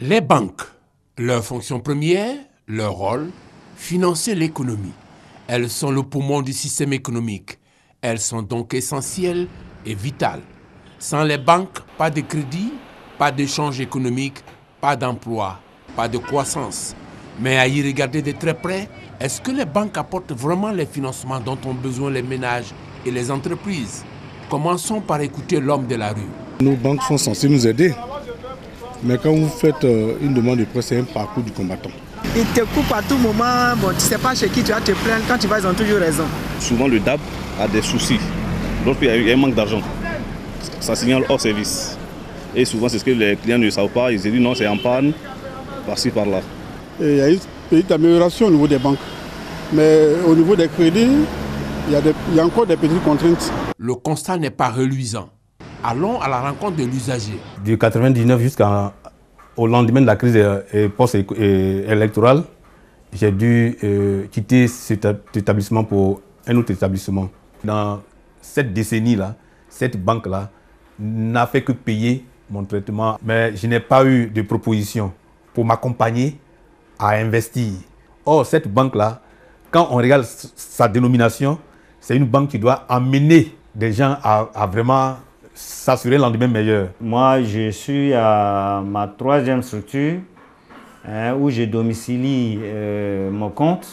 Les banques, leur fonction première, leur rôle, financer l'économie. Elles sont le poumon du système économique. Elles sont donc essentielles et vitales. Sans les banques, pas de crédit, pas d'échange économique, pas d'emploi, pas de croissance. Mais à y regarder de très près, est-ce que les banques apportent vraiment les financements dont ont besoin les ménages et les entreprises? Commençons par écouter l'homme de la rue. Nos banques sont censées nous aider. Mais quand vous faites une demande de prêt, c'est un parcours du combattant. Ils te coupent à tout moment, bon, tu ne sais pas chez qui tu vas te plaindre, quand tu vas, ils ont toujours raison. Souvent le DAB a des soucis. Lorsqu'il y a un manque d'argent, ça signale hors service. Et souvent c'est ce que les clients ne savent pas, ils se disent non, c'est en panne, par-ci, par-là. Il y a une petite amélioration au niveau des banques. Mais au niveau des crédits, il y a encore des petites contraintes. Le constat n'est pas reluisant. Allons à la rencontre de l'usager. Du 99 jusqu'au lendemain de la crise post-électorale, j'ai dû quitter cet établissement pour un autre établissement. Dans cette décennie-là, cette banque-là n'a fait que payer mon traitement. Mais je n'ai pas eu de proposition pour m'accompagner à investir. Or, cette banque-là, quand on regarde sa dénomination, c'est une banque qui doit amener des gens à vraiment s'assurer un lendemain meilleur. Moi, je suis à ma 3e structure où je domicilie mon compte.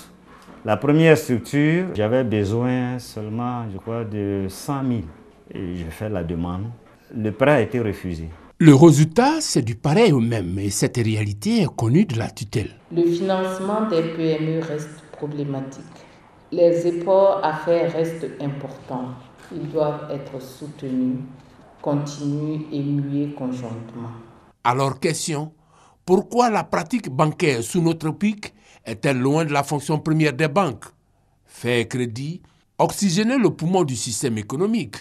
La première structure, j'avais besoin seulement, je crois, de 100 000. Et je fais la demande. Le prêt a été refusé. Le résultat, c'est du pareil au même, et cette réalité est connue de la tutelle. Le financement des PME reste problématique. Les efforts à faire restent importants. Ils doivent être soutenus, continus et mués conjointement. Alors, question, pourquoi la pratique bancaire sous notre pic est-elle loin de la fonction première des banques? Faire crédit, oxygéner le poumon du système économique.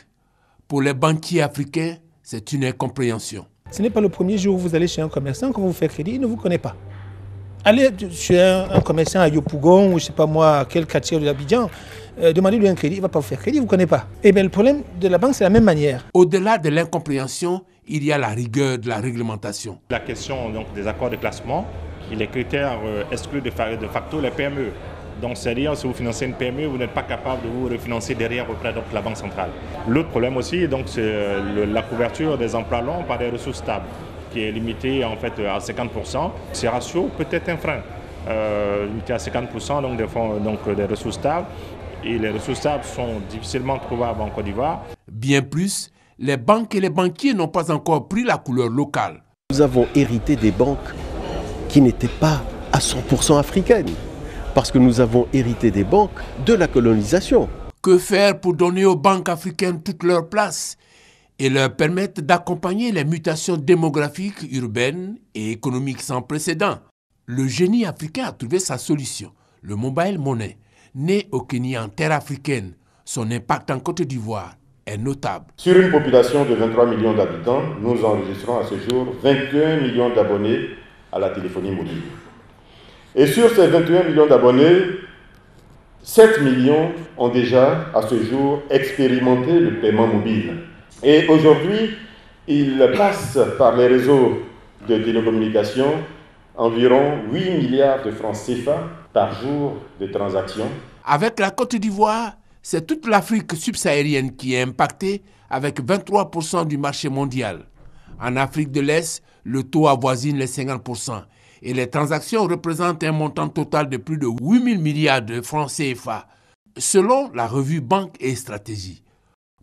Pour les banquiers africains, c'est une incompréhension. Ce n'est pas le premier jour où vous allez chez un commerçant, quand vous faites crédit, il ne vous connaît pas. Allez chez un commerçant à Yopougon ou je ne sais pas moi, à quel quartier de l'Abidjan, demandez-lui un crédit, il ne va pas vous faire crédit, il ne vous connaît pas. Et bien le problème de la banque, c'est la même manière. Au-delà de l'incompréhension, il y a la rigueur de la réglementation. La question donc, des accords de classement, et les critères excluent de facto les PME. Donc c'est-à-dire si vous financez une PME, vous n'êtes pas capable de vous refinancer derrière auprès de la Banque centrale. L'autre problème aussi, c'est la couverture des emprunts longs par des ressources stables, qui est limitée en fait à 50%. Ces ratios peut être un frein, limité à 50% donc des fonds, donc des ressources stables. Et les ressources stables sont difficilement trouvables en Côte d'Ivoire. Bien plus, les banques et les banquiers n'ont pas encore pris la couleur locale. Nous avons hérité des banques qui n'étaient pas à 100% africaines. Parce que nous avons hérité des banques de la colonisation. Que faire pour donner aux banques africaines toute leur place et leur permettre d'accompagner les mutations démographiques, urbaines et économiques sans précédent? Le génie africain a trouvé sa solution, le mobile money. Né au Kenya en terre africaine, son impact en Côte d'Ivoire est notable. Sur une population de 23 millions d'habitants, nous enregistrons à ce jour 21 millions d'abonnés à la téléphonie mobile. Et sur ces 21 millions d'abonnés, 7 millions ont déjà, à ce jour, expérimenté le paiement mobile. Et aujourd'hui, il passe par les réseaux de télécommunications environ 8 milliards de francs CFA par jour de transactions. Avec la Côte d'Ivoire, c'est toute l'Afrique subsaharienne qui est impactée avec 23% du marché mondial. En Afrique de l'Est, le taux avoisine les 50%. Et les transactions représentent un montant total de plus de 8 000 milliards de francs CFA, selon la revue Banque et Stratégie.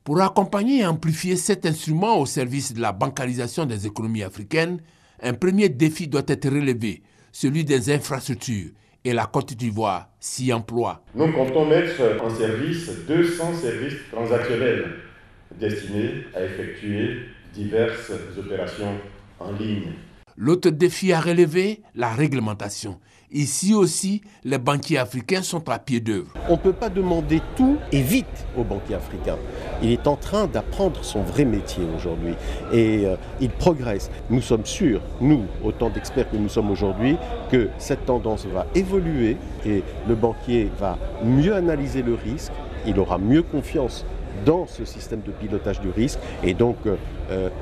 Pour accompagner et amplifier cet instrument au service de la bancarisation des économies africaines, un premier défi doit être relevé, celui des infrastructures, et la Côte d'Ivoire s'y emploie. Nous comptons mettre en service 200 services transactionnels destinés à effectuer diverses opérations en ligne. L'autre défi à relever, la réglementation. Ici aussi, les banquiers africains sont à pied d'œuvre. On ne peut pas demander tout et vite aux banquiers africains. Il est en train d'apprendre son vrai métier aujourd'hui et il progresse. Nous sommes sûrs, nous, autant d'experts que nous sommes aujourd'hui, que cette tendance va évoluer et le banquier va mieux analyser le risque, il aura mieux confiance dans ce système de pilotage du risque et donc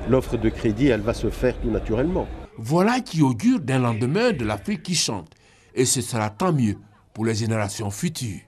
l'offre de crédit, elle va se faire tout naturellement. Voilà qui augure d'un lendemain de l'Afrique qui chante. Et ce sera tant mieux pour les générations futures.